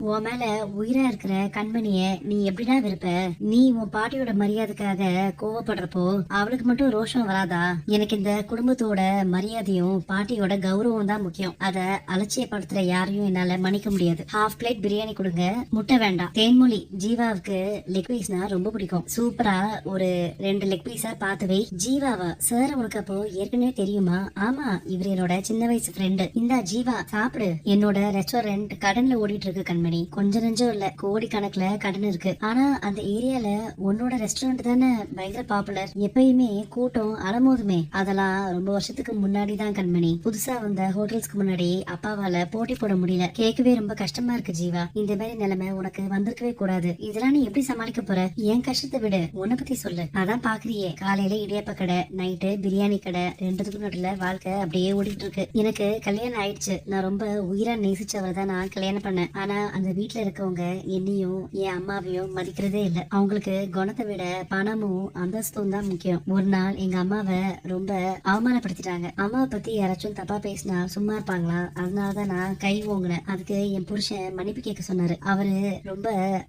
உன் மேல உயிரா இருக்கிற கண்மணிய நீ எப்படிடா விருப்ப? நீ உன் பாட்டியோட மரியாதைக்காக கோவப்படுறப்போ அவளுக்கு மட்டும் ரோஷம் வராதா? எனக்கு இந்த குடும்பத்தோட மரியாதையும் பாட்டியோட கௌரவம் தான் முக்கியம். அத அலட்சியப்படுத்துற யாரையும் என்னால மன்னிக்க முடியாது. ஹாஃப் பிளேட் பிரியாணி கொடுங்க, முட்டை வேண்டாம். தேன்மொழி, ஜீவாவுக்கு லெக் பீஸ்னா ரொம்ப பிடிக்கும். சூப்பரா ஒரு 2 லெக் பீஸா பார்த்து வை. ஜீவாவா? சார் உனக்கு அப்போ ஏற்கனவே தெரியுமா? ஆமா, இவர் என்னோட சின்ன வயசு ஃப்ரெண்டு. இந்தா ஜீவா சாப்பிடு. என்னோட ரெஸ்டாரண்ட் கடன்ல ஓடிட்டு இருக்கு கண்மணி. கொஞ்சம் நெஞ்சம் இல்ல, கோடி கணக்குல கடன் இருக்கு. ஆனா அந்த ஏரியால உன்னோட ரெஸ்டாரண்ட் தானே பயங்கர பாப்புலர். எப்பயுமே கூட்டம் அலமோதுமே. அதெல்லாம் ரொம்ப வருஷத்துக்கு முன்னாடி தான் கண்மணி. புதுசா வந்த ஹோட்டல்ஸ்க்கு முன்னாடி அப்பாவால போட்டி போட முடியல. கேட்கவே ரொம்ப கஷ்டமா இருக்கு ஜீவா. இந்த மாதிரி நிலைமை உனக்கு வந்திருக்கவே கூடாது. இதெல்லாம் நீ எப்படி சமாளிக்க போற? என் கஷ்டத்தை விடு, உன்னை பத்தி சொல்லு. அதான் பாக்குறியே, காலையில இடியாப்ப கடை, நைட்டு பிரியாணி கடை, ரெண்டுத்துக்கும் நடுல வாழ்க்கை அப்படியே ஓடிட்டு இருக்கு. எனக்கு கல்யாணம் ஆயிடுச்சு. நான் ரொம்ப உயிரா நேசிச்சவரை தான் நான் கல்யாணம் பண்ணேன். ஆனா அந்த வீட்டுல இருக்கவங்க என்னையும் என் அம்மாவையும் மதிக்கிறதே இல்ல. அவங்களுக்கு குணத்தை விட பணமும் அந்தஸ்தும் தான் முக்கியம். ஒரு நாள் எங்க அம்மாவை ரொம்ப அவமானப்படுத்திட்டாங்க. அம்மாவை பத்தி யாராச்சும் தப்பா பேசினா சும்மா இருப்பாங்களா? அதனாலதான் நான் கை ஓங்கினேன். அதுக்கு என் புருஷன் மன்னிப்பு கேட்க சொன்னாரு. அவரு ரொம்ப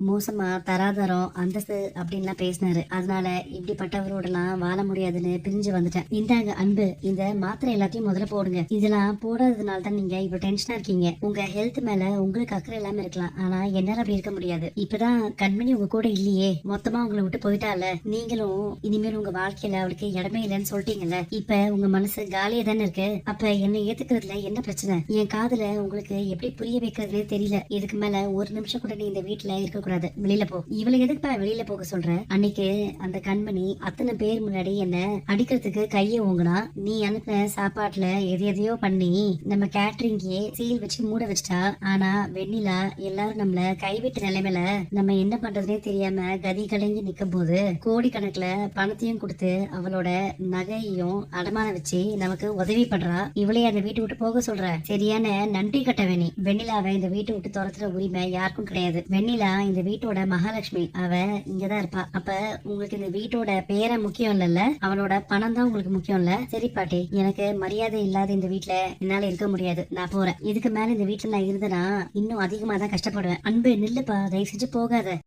மோசமா தராதரம் அந்தஸ்து அப்படின்லாம் பேசினாரு. அதனால இப்படிப்பட்டவரோட எல்லாம் வாழ முடியாதுன்னு பிரிஞ்சு வந்துட்டேன். இந்தாங்க அன்பு, இந்த மாத்திரை எல்லாத்தையும் முதல்ல போடுங்க. இதெல்லாம் போடாததுனால தான் நீங்க இப்ப டென்ஷனா இருக்கீங்க. உங்க ஹெல்த் மேல உங்களுக்கு அக்கறை இல்லாம இருக்கலாம். ஆனா என்னால அப்படி இருக்க முடியாது. இப்பதான் கண்மணி உங்க கூட இல்லையே, மொத்தமா உங்களை விட்டு போயிட்டால. நீங்களும் இனிமேல் உங்க வாழ்க்கையில அவளுக்கு இடமே இல்லைன்னு சொல்லிட்டீங்கல்ல. இப்ப உங்க மனசு காலியா தானே இருக்கு. அப்ப என்ன ஏத்துக்கிறதுல என்ன பிரச்சனை? என் காதுல உங்களுக்கு எப்படி புரிய வைக்கிறதுனே தெரியல. இதுக்கு மேல ஒரு நிமிஷம் கூட நீ இந்த வீட்டுல இருக்க கூடாது. வெளியில போ. இவளை எதுக்குப்பா வெளியில போக சொல்ற? அன்னைக்கு அந்த கண்மணி அத்தனை பேர் முன்னாடி என்ன அடிக்கிறதுக்கு கைய ஓங்குனா. நீ அனுப்பின சாப்பாட்டுல எதையோ பண்ணி நம்ம கேட்டரிங்கே சீல் வச்சு மூட வச்சிட்டா. ஆனா வெண்ணிலா எல்லாரும் நம்மள கைவிட்ட நிலைமையில நம்ம என்ன பண்றதுனே தெரியாம கதி கலங்கி நிக்கும் போது கோடிக்கணக்குல பணத்தையும் கொடுத்து அவளோட நகையையும் அடமான வச்சு நமக்கு உதவி பண்றா. இவளே அந்த வீட்டை விட்டு போக சொல்ற. சரியான நன்றி கட்ட வேணி. வெண்ணிலாவை இந்த வீட்டை விட்டு துரத்துற உரிமை யாருக்கும் கிடையாது. வெண்ணிலா இந்த வீட்டோட மகாலட்சுமி. அவ இங்கதான் இருப்பா. அப்ப உங்களுக்கு இந்த வீட்டோட பேரை முக்கியம் இல்லல்ல, அவளோட பணம் தான் உங்களுக்கு முக்கியம் இல்ல. சரி பாட்டி, எனக்கு மரியாதை இல்லாத இந்த வீட்டுல என்னால இருக்க முடியாது. நான் போறேன். இதுக்கு மேல இந்த வீட்டுல நான் இருந்தேன்னா இன்னும் அதிகமா தான் கஷ்டப்படுவேன். அன்பு நில்லுப்பா, தயவு செஞ்சு போகாத.